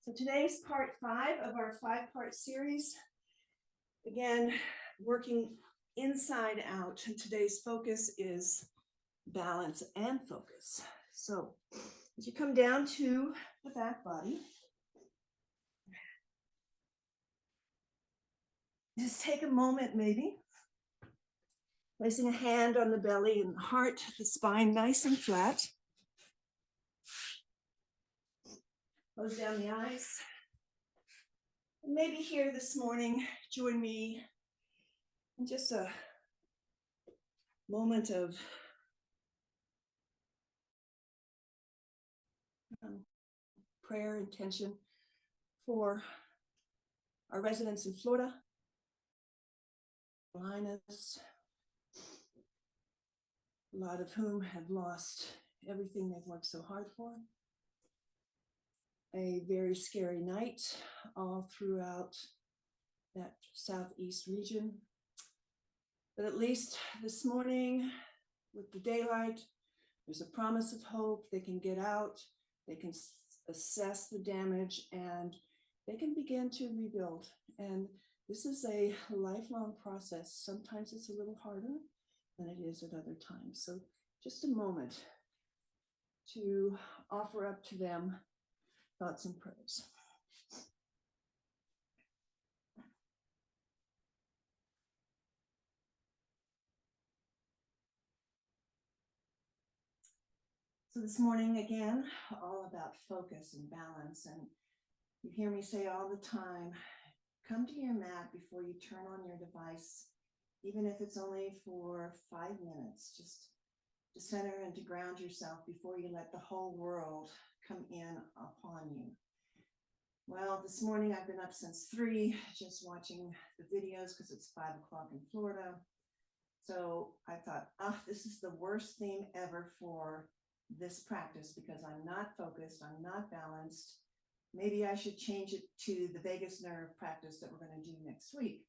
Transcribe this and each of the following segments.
So today's part 5 of our 5-part series. Again, working inside out. And today's focus is balance and focus. So as you come down to the back body, just take a moment maybe, placing a hand on the belly and the heart, the spine nice and flat. Close down the eyes. And maybe here this morning, join me in just a moment of prayer intention for our residents in Florida, Carolinas, a lot of whom have lost everything they've worked so hard for. A very scary night all throughout that southeast region. But at least this morning, with the daylight, there's a promise of hope. They can get out, they can assess the damage, and they can begin to rebuild. And this is a lifelong process. Sometimes it's a little harder than it is at other times. So just a moment to offer up to them thoughts and prayers. So this morning, again, all about focus and balance. And you hear me say all the time, come to your mat before you turn on your device, even if it's only for 5 minutes, just to center and to ground yourself before you let the whole world come in upon you. Well, this morning I've been up since 3, just watching the videos because it's 5 o'clock in Florida. So I thought, this is the worst theme ever for this practice because I'm not focused, I'm not balanced. Maybe I should change it to the vagus nerve practice that we're going to do next week.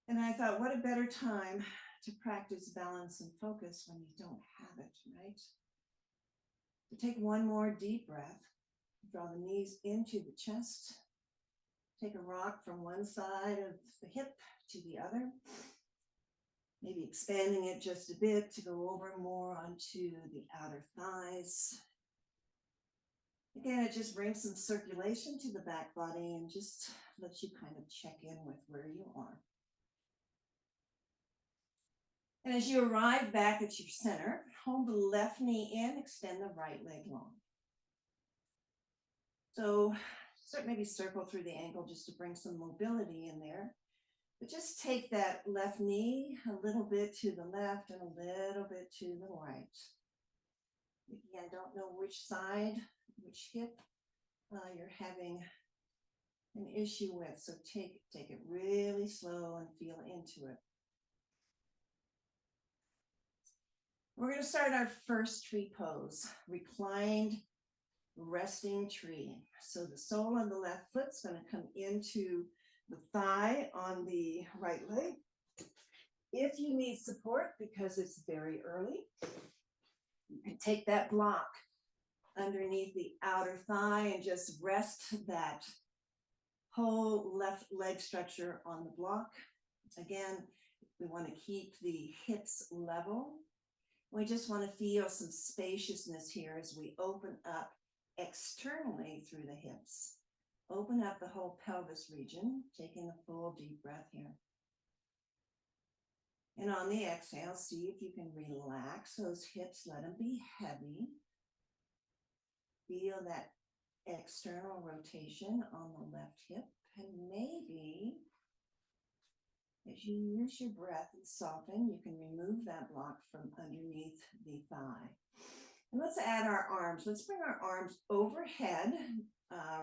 And I thought, what a better time to practice balance and focus when you don't have it, right? To take one more deep breath, draw the knees into the chest, take a rock from one side of the hip to the other, maybe expanding it just a bit to go over more onto the outer thighs. Again, it just brings some circulation to the back body and just lets you kind of check in with where you are. And as you arrive back at your center, hold the left knee in, extend the right leg long. So maybe circle through the ankle just to bring some mobility in there. But just take that left knee a little bit to the left and a little bit to the right. Again, don't know which side, which hip you're having an issue with. So take it really slow and feel into it. We're going to start our first tree pose, reclined resting tree. So the sole on the left foot's going to come into the thigh on the right leg. If you need support because it's very early, you can take that block underneath the outer thigh and just rest that whole left leg structure on the block. Again, we want to keep the hips level. We just want to feel some spaciousness here as we open up externally through the hips. Open up the whole pelvis region, taking a full deep breath here. And on the exhale, see if you can relax those hips, let them be heavy. Feel that external rotation on the left hip, and maybe as you use your breath and soften, you can remove that block from underneath the thigh. And let's add our arms. Let's bring our arms overhead,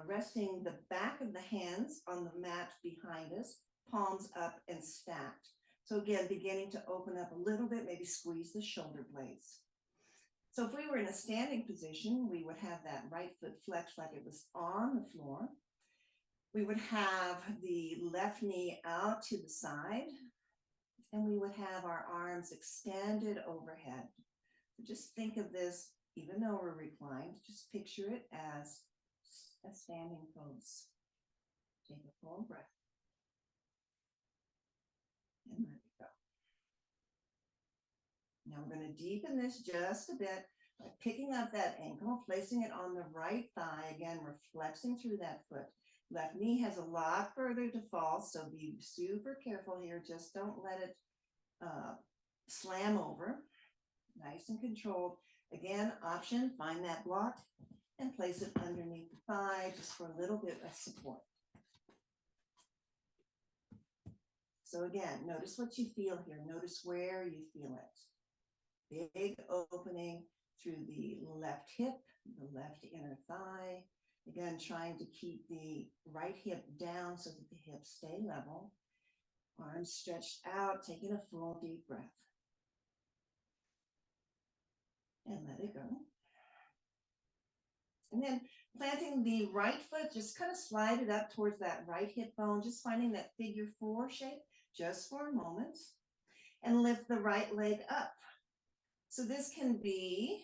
resting the back of the hands on the mat behind us, palms up and stacked. So again, beginning to open up a little bit, maybe squeeze the shoulder blades. So if we were in a standing position, we would have that right foot flexed like it was on the floor. We would have the left knee out to the side, and we would have our arms extended overhead. So just think of this, even though we're reclined, just picture it as a standing pose. Take a full breath and let it go. Now we're going to deepen this just a bit by picking up that ankle, placing it on the right thigh. Again, we're flexing through that foot. Left knee has a lot further to fall, so be super careful here. Just don't let it slam over. Nice and controlled. Again, option, find that block and place it underneath the thigh just for a little bit of support. So again, notice what you feel here. Notice where you feel it. Big opening through the left hip, the left inner thigh. Again, trying to keep the right hip down so that the hips stay level. Arms stretched out, taking a full deep breath. And let it go. And then planting the right foot, just kind of slide it up towards that right hip bone, just finding that figure 4 shape just for a moment. And lift the right leg up. So this can be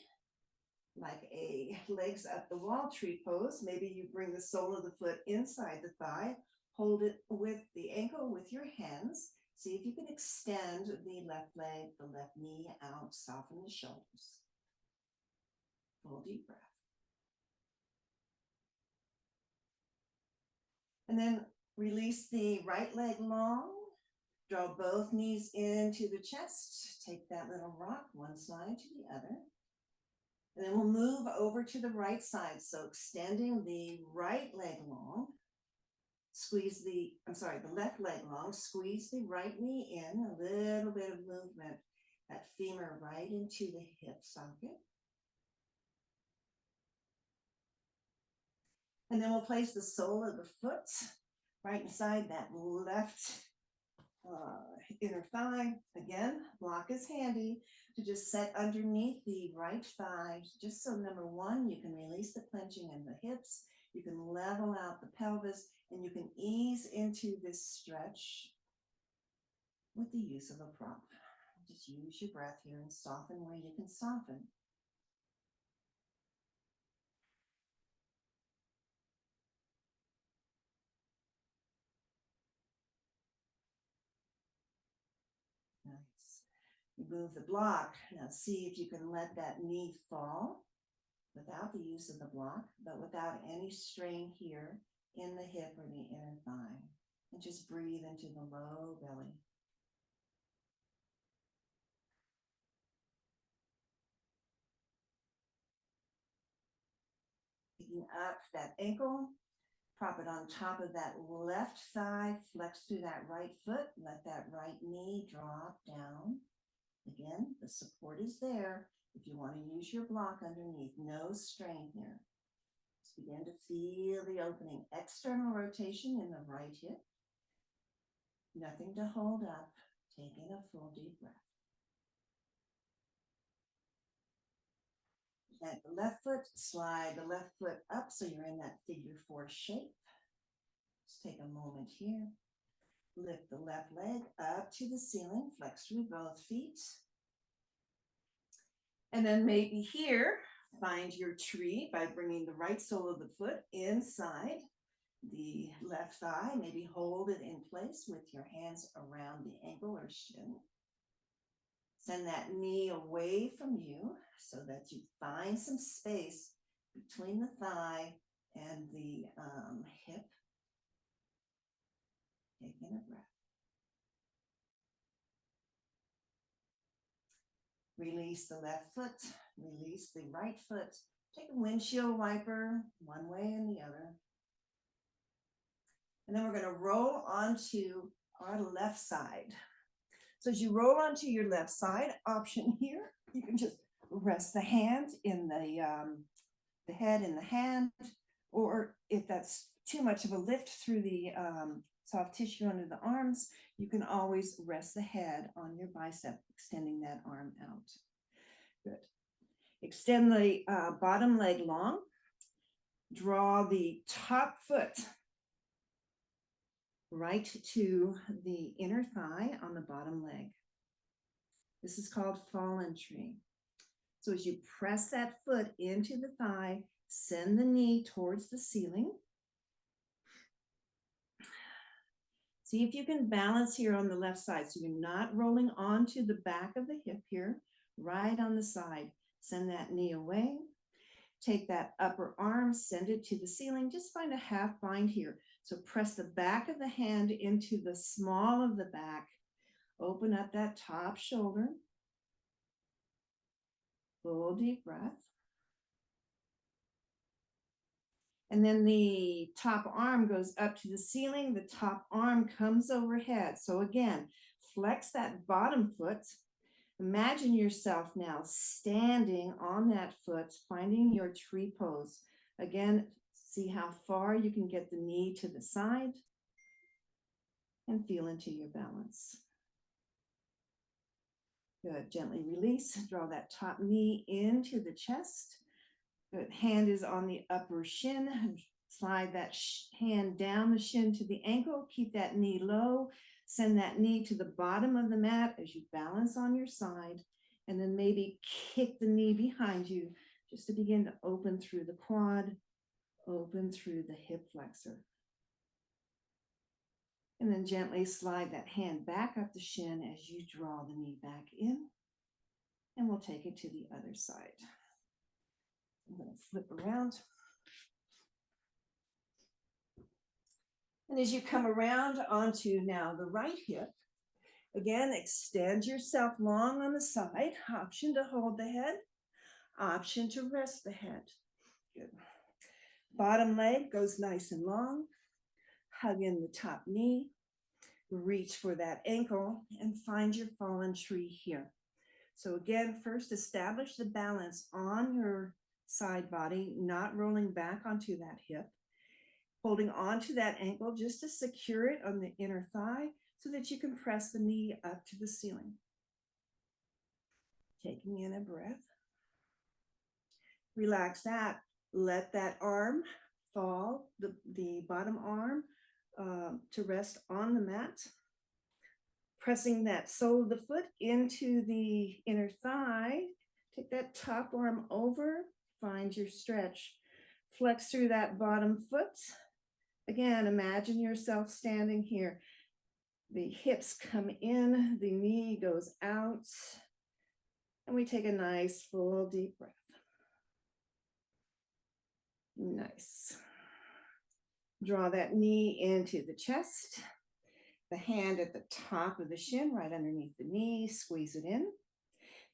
like a legs up the wall tree pose. Maybe you bring the sole of the foot inside the thigh, hold it with the ankle with your hands. See if you can extend the left leg, the left knee out, soften the shoulders. Full deep breath. And then release the right leg long. Draw both knees into the chest. Take that little rock one side to the other. And then we'll move over to the right side. So extending the right leg long. Squeeze the left leg long. Squeeze the right knee in. A little bit of movement. That femur right into the hip socket. And then we'll place the sole of the foot right inside that left inner thigh. Again, block is handy to just set underneath the right thigh, just so number 1, you can release the clenching in the hips, you can level out the pelvis, and you can ease into this stretch with the use of a prop. Just use your breath here and soften where you can soften. Nice. You move the block. Now see if you can let that knee fall without the use of the block, but without any strain here in the hip or the inner thigh. And just breathe into the low belly. Picking up that ankle, prop it on top of that left thigh, flex through that right foot, let that right knee drop down. Again, the support is there. If you want to use your block underneath, no strain here. Just begin to feel the opening. External rotation in the right hip. Nothing to hold up. Taking a full deep breath. At the left foot, slide the left foot up so you're in that figure 4 shape. Just take a moment here. Lift the left leg up to the ceiling, flex through both feet. And then maybe here, find your tree by bringing the right sole of the foot inside the left thigh. Maybe hold it in place with your hands around the ankle or shin. Send that knee away from you so that you find some space between the thigh and the hip. Taking a breath. Release the left foot, release the right foot. Take a windshield wiper one way and the other. And then we're going to roll onto our left side. So as you roll onto your left side, option here, you can just rest the hand in the head in the hand, or if that's too much of a lift through the soft tissue under the arms, you can always rest the head on your bicep, extending that arm out. Good. Extend the bottom leg long. Draw the top foot right to the inner thigh on the bottom leg. This is called fallen tree. So as you press that foot into the thigh, Send the knee towards the ceiling. See if you can balance here on the left side. So you're not rolling onto the back of the hip here, right on the side. Send that knee away. Take that upper arm, send it to the ceiling. Just find a half bind here. So press the back of the hand into the small of the back. Open up that top shoulder. Full deep breath. And then the top arm goes up to the ceiling. The top arm comes overhead. So again, flex that bottom foot. Imagine yourself now standing on that foot, finding your tree pose. Again, see how far you can get the knee to the side and feel into your balance. Good. Gently release. Draw that top knee into the chest. Good. Hand is on the upper shin. Slide that hand down the shin to the ankle. Keep that knee low. Send that knee to the bottom of the mat as you balance on your side. And then maybe kick the knee behind you just to begin to open through the quad, open through the hip flexor. And then gently slide that hand back up the shin as you draw the knee back in. And we'll take it to the other side. I'm going to flip around. And as you come around onto now the right hip, again, extend yourself long on the side. Option to hold the head, option to rest the head. Good. Bottom leg goes nice and long. Hug in the top knee. Reach for that ankle and find your fallen tree here. So again, first establish the balance on your side body, not rolling back onto that hip. Holding onto that ankle just to secure it on the inner thigh so that you can press the knee up to the ceiling. Taking in a breath. Relax that. Let that arm fall, the bottom arm to rest on the mat. Pressing that sole of the foot into the inner thigh. Take that top arm over, find your stretch. Flex through that bottom foot. Again, imagine yourself standing here. The hips come in, the knee goes out, and we take a nice full deep breath. Nice. Draw that knee into the chest. The hand at the top of the shin, right underneath the knee, squeeze it in.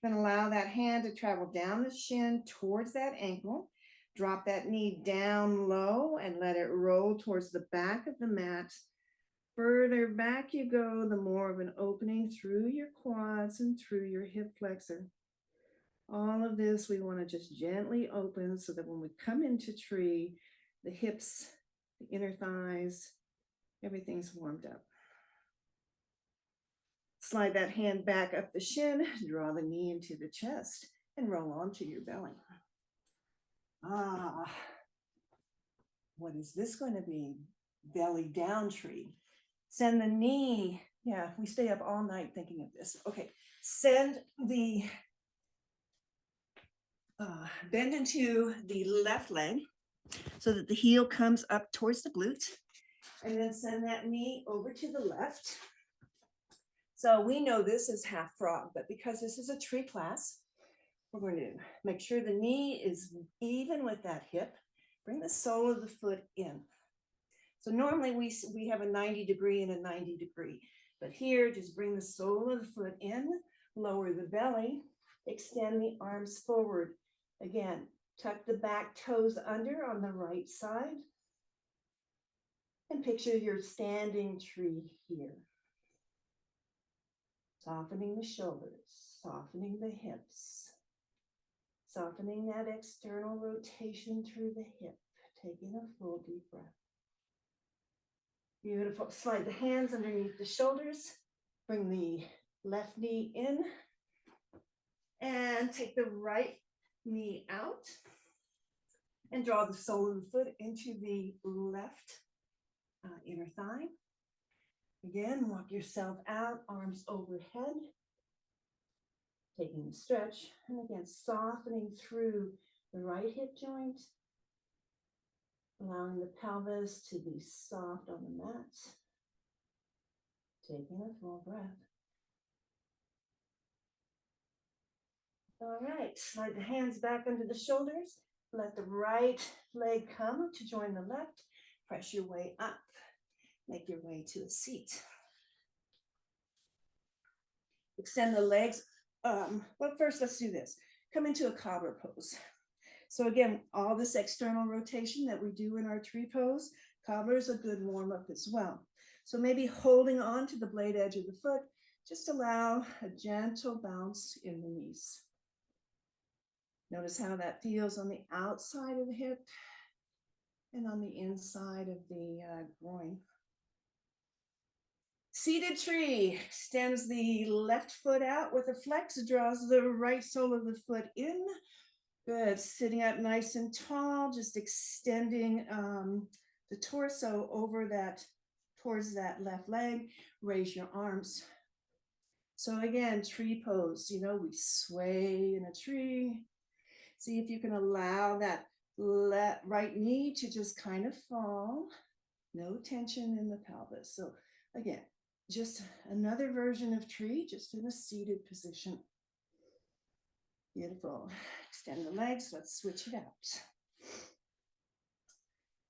Then allow that hand to travel down the shin towards that ankle. Drop that knee down low and let it roll towards the back of the mat. Further back you go, the more of an opening through your quads and through your hip flexor. All of this we want to just gently open so that when we come into tree, the hips, the inner thighs, everything's warmed up. Slide that hand back up the shin, draw the knee into the chest, and roll onto your belly. What is this going to be? Belly down tree. Send the knee. Yeah, we stay up all night thinking of this. Okay, send the bend into the left leg so that the heel comes up towards the glute. And then send that knee over to the left. So we know this is half frog, but because this is a tree class, we're going to make sure the knee is even with that hip. Bring the sole of the foot in. So normally we have a 90 degree and a 90 degree, but here just bring the sole of the foot in, lower the belly, extend the arms forward. Again, tuck the back toes under on the right side and picture your standing tree here. Softening the shoulders, softening the hips, softening that external rotation through the hip, taking a full deep breath. Beautiful. Slide the hands underneath the shoulders, bring the left knee in, and take the right knee out, and draw the sole of the foot into the left inner thigh. Again, walk yourself out, arms overhead, taking the stretch, and again, softening through the right hip joint allowing the pelvis to be soft on the mat. Taking a full breath. All right, slide the hands back under the shoulders. Let the right leg come to join the left. Press your way up. Make your way to a seat. Extend the legs. Well, first let's do this. Come into a cobbler pose. So again, all this external rotation that we do in our tree pose, cobbler is a good warm up as well. So maybe holding on to the blade edge of the foot, just allow a gentle bounce in the knees. Notice how that feels on the outside of the hip and on the inside of the groin. Seated tree extends the left foot out with a flex, draws the right sole of the foot in. Good, sitting up nice and tall, just extending the torso over that, towards that left leg. Raise your arms. So again, tree pose, you know, we sway in a tree. See if you can allow that right knee to just kind of fall. No tension in the pelvis. So again, just another version of tree, just in a seated position. Beautiful. Extend the legs. Let's switch it out.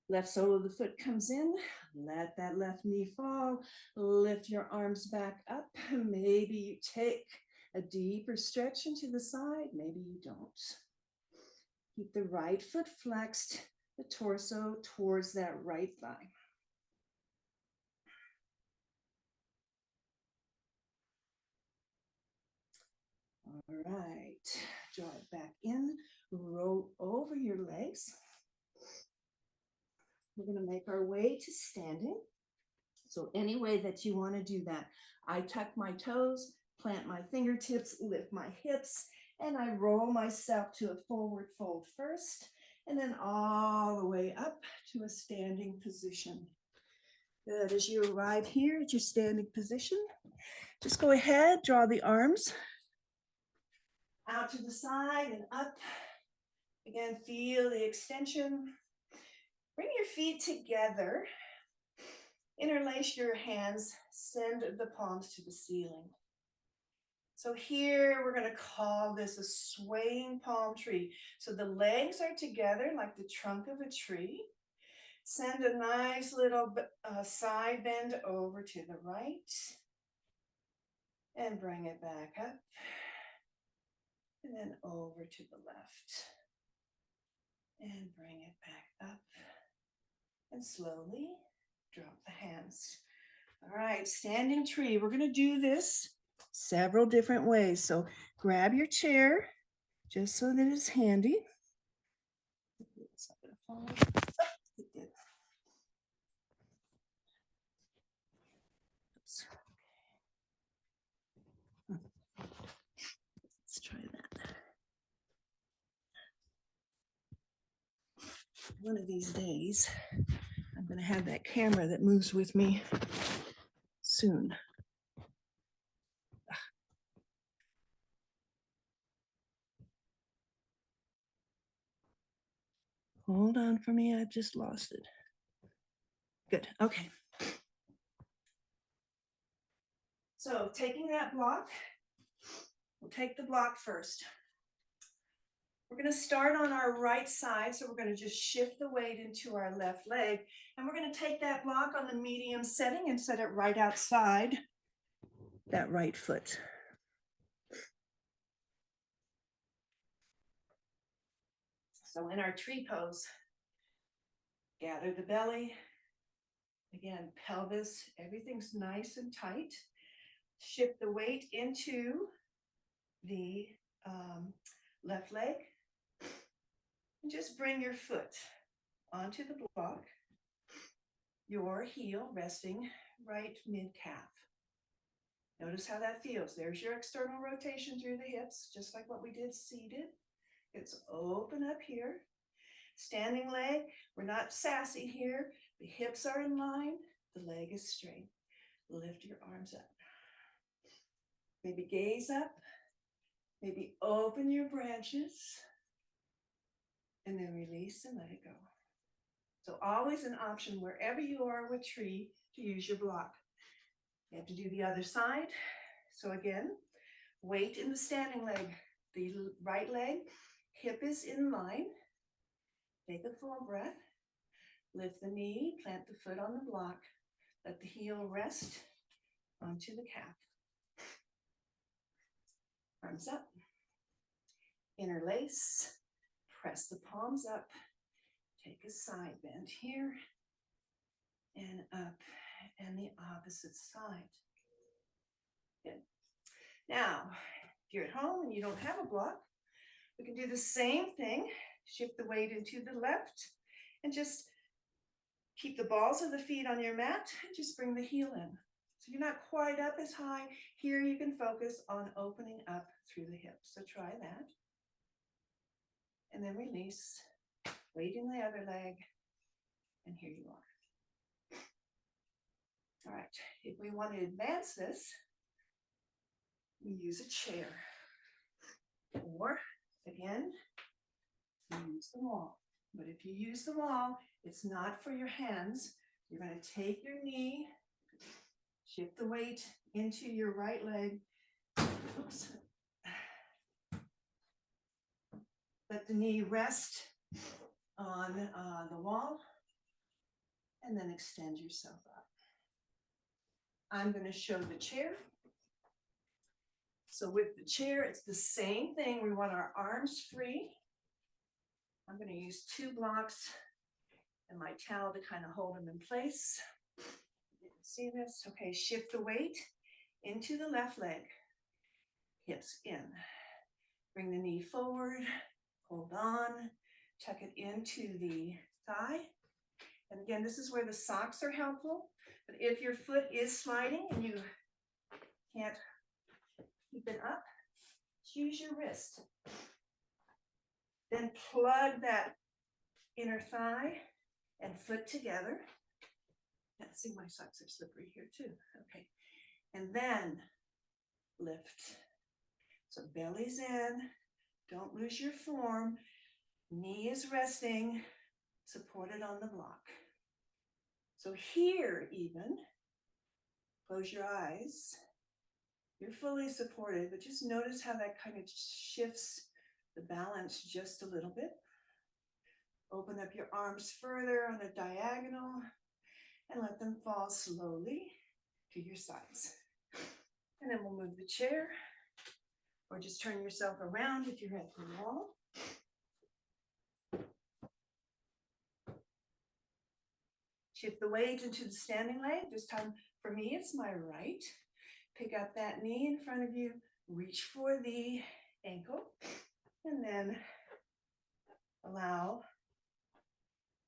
Left sole of the foot comes in. Let that left knee fall. Lift your arms back up. Maybe you take a deeper stretch into the side. Maybe you don't. Keep the right foot flexed, the torso towards that right thigh. All right, draw it back in, roll over your legs. We're going to make our way to standing. So any way that you want to do that, I tuck my toes, plant my fingertips, lift my hips, and I roll myself to a forward fold first, and then all the way up to a standing position. Good, as you arrive here at your standing position, just go ahead, draw the arms out to the side and up. Again, feel the extension. Bring your feet together. Interlace your hands, send the palms to the ceiling. So here we're going to call this a swaying palm tree. So the legs are together like the trunk of a tree. Send a nice little side bend over to the right. And bring it back up. And then over to the left. And bring it back up. And slowly drop the hands. All right, standing tree. We're going to do this several different ways. So grab your chair just so that it's handy. It's not going to fall. Oh, it did. Oops. Let's try that. One of these days, I'm going to have that camera that moves with me soon. Hold on for me, I've just lost it. Good, okay. So taking that block, we'll take the block first. We're going to start on our right side, so we're going to just shift the weight into our left leg, and we're going to take that block on the medium setting and set it right outside that right foot. So in our tree pose, gather the belly. Again, pelvis, everything's nice and tight. Shift the weight into the left leg. And just bring your foot onto the block, your heel resting right mid-calf. Notice how that feels. There's your external rotation through the hips, just like what we did seated. It's open up here. Standing leg, we're not sassy here. The hips are in line, the leg is straight. Lift your arms up. Maybe gaze up. Maybe open your branches. And then release and let it go. So always an option wherever you are with tree to use your block. You have to do the other side. So again, weight in the standing leg. The right leg, hip is in line. Take a full breath. Lift the knee, plant the foot on the block. Let the heel rest onto the calf. Arms up. Interlace. Press the palms up. Take a side bend here and up, and the opposite side. Good. Now, if you're at home and you don't have a block, we can do the same thing. Shift the weight into the left and just keep the balls of the feet on your mat and just bring the heel in. So you're not quite up as high. Here you can focus on opening up through the hips. So try that. And then release. Weight in the other leg. And here you are. All right, if we want to advance this, we use a chair. Or, again, use the wall. But if you use the wall, it's not for your hands. You're going to take your knee, shift the weight into your right leg. Oops. Let the knee rest on the wall, and then extend yourself up. I'm going to show the chair. So with the chair, it's the same thing. We want our arms free. I'm going to use 2 blocks and my towel to kind of hold them in place. You can see this. Okay, shift the weight into the left leg. Hips in. Bring the knee forward. Hold on. Tuck it into the thigh. And again, this is where the socks are helpful. But if your foot is sliding and you can't keep it up, use your wrist. Then plug that inner thigh and foot together. Let's see, my socks are slippery here too. Okay. And then lift. So belly's in. Don't lose your form. Knee is resting, supported on the block. So here even, close your eyes. You're fully supported, but just notice how that kind of shifts the balance just a little bit. Open up your arms further on a diagonal and let them fall slowly to your sides. And then we'll move the chair or just turn yourself around if you're at the wall. Shift the weight into the standing leg. This time for me, it's my right. Pick up that knee in front of you, reach for the ankle, and then allow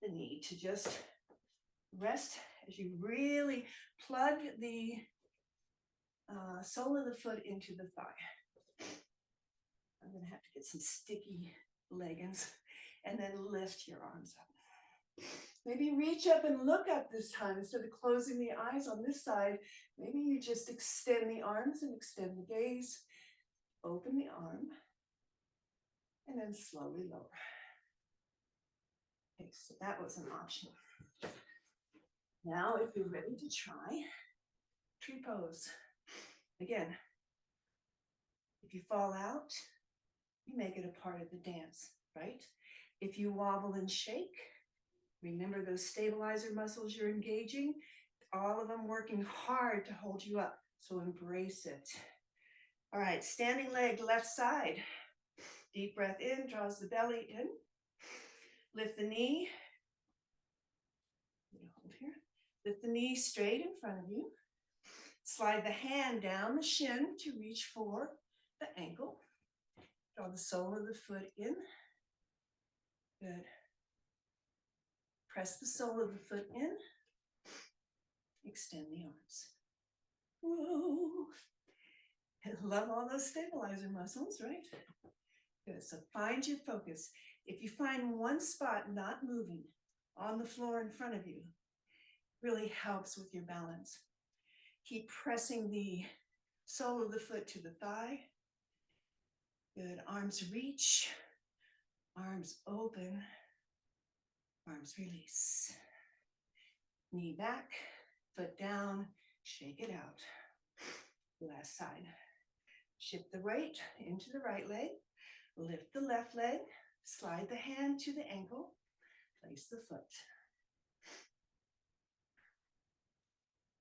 the knee to just rest as you really plug the sole of the foot into the thigh. I'm going to have to get some sticky leggings and then lift your arms up. Maybe reach up and look up this time instead of closing the eyes on this side. Maybe you just extend the arms and extend the gaze. Open the arm and then slowly lower. Okay, so that was an option. Now, if you're ready to try tree pose. Again, if you fall out, you make it a part of the dance, right? If you wobble and shake, remember those stabilizer muscles you're engaging, all of them working hard to hold you up. So embrace it. All right, standing leg, left side. Deep breath in, draws the belly in. Lift the knee. Hold here. Lift the knee straight in front of you. Slide the hand down the shin to reach for the ankle. Draw the sole of the foot in. Good. Press the sole of the foot in. Extend the arms. Whoa. I love all those stabilizer muscles, right? Good. So find your focus. If you find one spot not moving on the floor in front of you, really helps with your balance. Keep pressing the sole of the foot to the thigh. Good. Arms reach. Arms open. Arms release. Knee back, foot down, shake it out. Last side. Shift the weight into the right leg. Lift the left leg. Slide the hand to the ankle. Place the foot.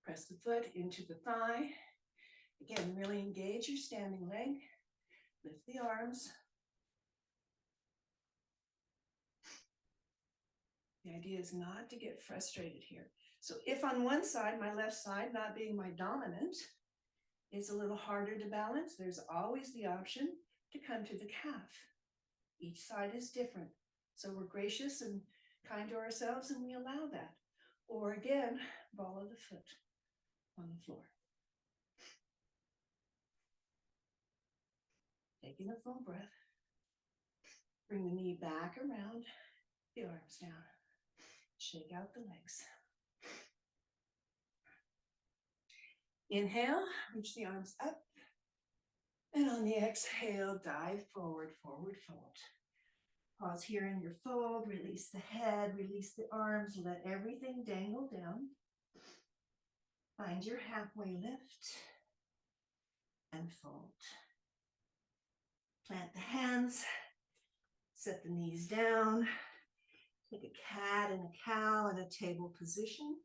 Press the foot into the thigh. Again, really engage your standing leg. Lift the arms. The idea is not to get frustrated here. So if on one side, my left side, not being my dominant, is a little harder to balance, there's always the option to come to the calf. Each side is different. So we're gracious and kind to ourselves and we allow that. Or again, ball of the foot on the floor. Taking a full breath. Bring the knee back around, the arms down. Shake out the legs. Inhale, reach the arms up. And on the exhale, dive forward, forward, fold. Pause here in your fold, release the head, release the arms, let everything dangle down. Find your halfway lift and fold. Plant the hands, set the knees down, take a cat and a cow in a table position.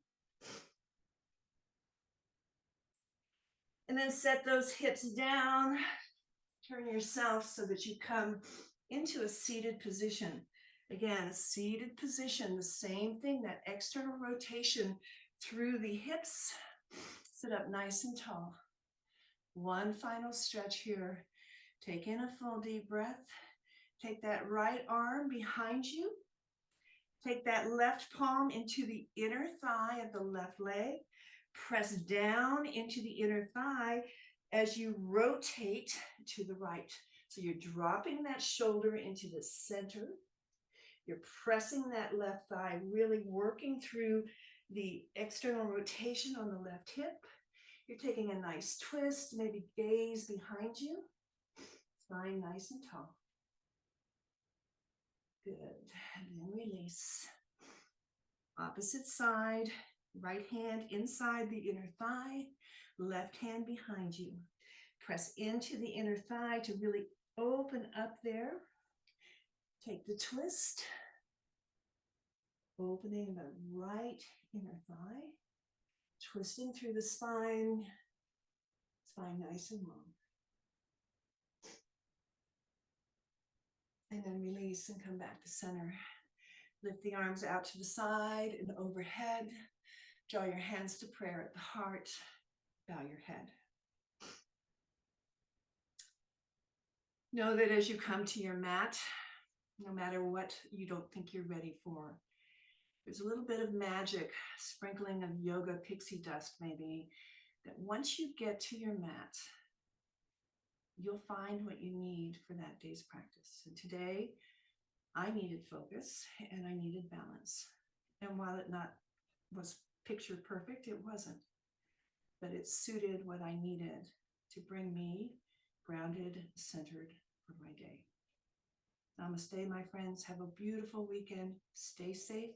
And then set those hips down, turn yourself so that you come into a seated position. Again, a seated position, the same thing, that external rotation through the hips. Sit up nice and tall. One final stretch here. Take in a full deep breath. Take that right arm behind you. Take that left palm into the inner thigh of the left leg. Press down into the inner thigh as you rotate to the right. So you're dropping that shoulder into the center. You're pressing that left thigh, really working through the external rotation on the left hip. You're taking a nice twist, maybe gaze behind you. Spine nice and tall. Good. And then release. Opposite side, right hand inside the inner thigh, left hand behind you. Press into the inner thigh to really open up there. Take the twist, opening the right inner thigh, twisting through the spine, spine nice and long. And then release and come back to center. Lift the arms out to the side and overhead. Draw your hands to prayer at the heart. Bow your head. Know that as you come to your mat, no matter what you don't think you're ready for, there's a little bit of magic, sprinkling of yoga pixie dust maybe, that once you get to your mat, you'll find what you need for that day's practice. And today, I needed focus and I needed balance. And while it was picture perfect, it wasn't. But it suited what I needed to bring me grounded, centered for my day. Namaste, my friends. Have a beautiful weekend. Stay safe.